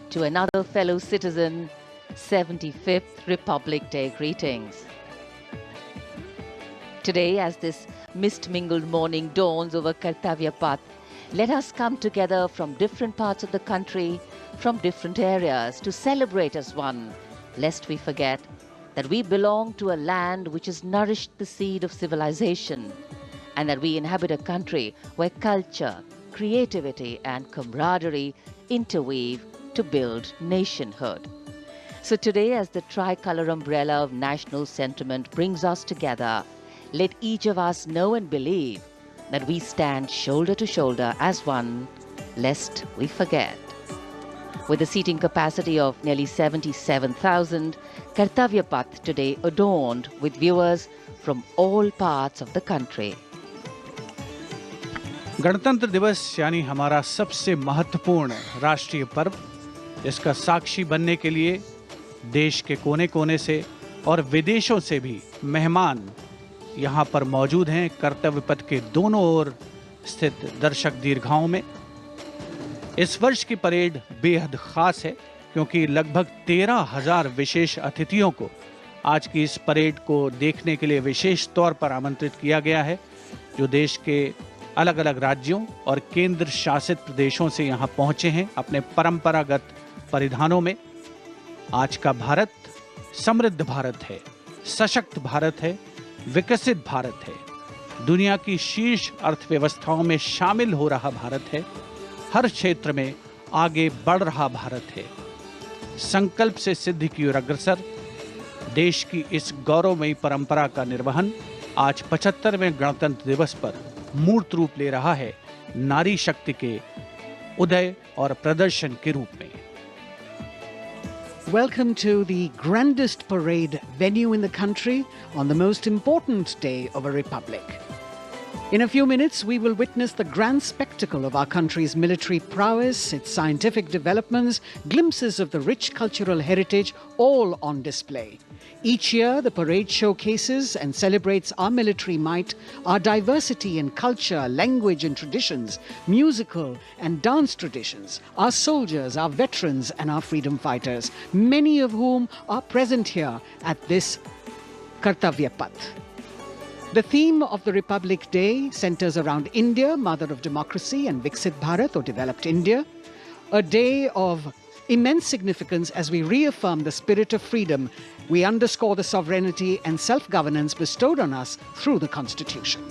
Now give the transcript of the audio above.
to another fellow citizen, 75th Republic Day greetings. Today, as this mist-mingled morning dawns over Kartavya Path, let us come together from different parts of the country, from different areas, to celebrate as one, lest we forget that we belong to a land which has nourished the seed of civilization, and that we inhabit a country where culture, creativity and camaraderie interweave to build nationhood. So today, as the tricolour umbrella of national sentiment brings us together, let each of us know and believe that we stand shoulder to shoulder as one, lest we forget. With a seating capacity of nearly 77,000, Kartavya Path today adorned with viewers from all parts of the country. गणतंत्र दिवस यानी हमारा सबसे महत्वपूर्ण राष्ट्रीय पर्व, इसका साक्षी बनने के लिए देश के कोने कोने से और विदेशों से भी मेहमान यहाँ पर मौजूद हैं। कर्तव्य पथ के दोनों ओर स्थित दर्शक दीर्घाओं में इस वर्ष की परेड बेहद खास है, क्योंकि लगभग 13,000 विशेष अतिथियों को आज की इस परेड को देखने के लिए विशेष तौर पर आमंत्रित किया गया है, जो देश के अलग अलग राज्यों और केंद्र शासित प्रदेशों से यहाँ पहुँचे हैं अपने परंपरागत परिधानों में। आज का भारत समृद्ध भारत है, सशक्त भारत है, विकसित भारत है, दुनिया की शीर्ष अर्थव्यवस्थाओं में शामिल हो रहा भारत है, हर क्षेत्र में आगे बढ़ रहा भारत है, संकल्प से सिद्धि की ओर अग्रसर। देश की इस गौरवमयी परंपरा का निर्वहन आज 75वें गणतंत्र दिवस पर मूर्त रूप ले रहा है, नारी शक्ति के उदय और प्रदर्शन के रूप में। Welcome to the grandest parade venue in the country on the most important day of a republic. In a few minutes, we will witness the grand spectacle of our country's military prowess, its scientific developments, glimpses of the rich cultural heritage, all on display. Each year, the parade showcases and celebrates our military might, our diversity in culture, language and traditions, musical and dance traditions, our soldiers, our veterans and our freedom fighters, many of whom are present here at this Kartavya Path. The theme of the Republic Day centers around India, mother of democracy, and Viksit Bharat, or developed India, a day of immense significance as we reaffirm the spirit of freedom. We underscore the sovereignty and self-governance bestowed on us through the Constitution.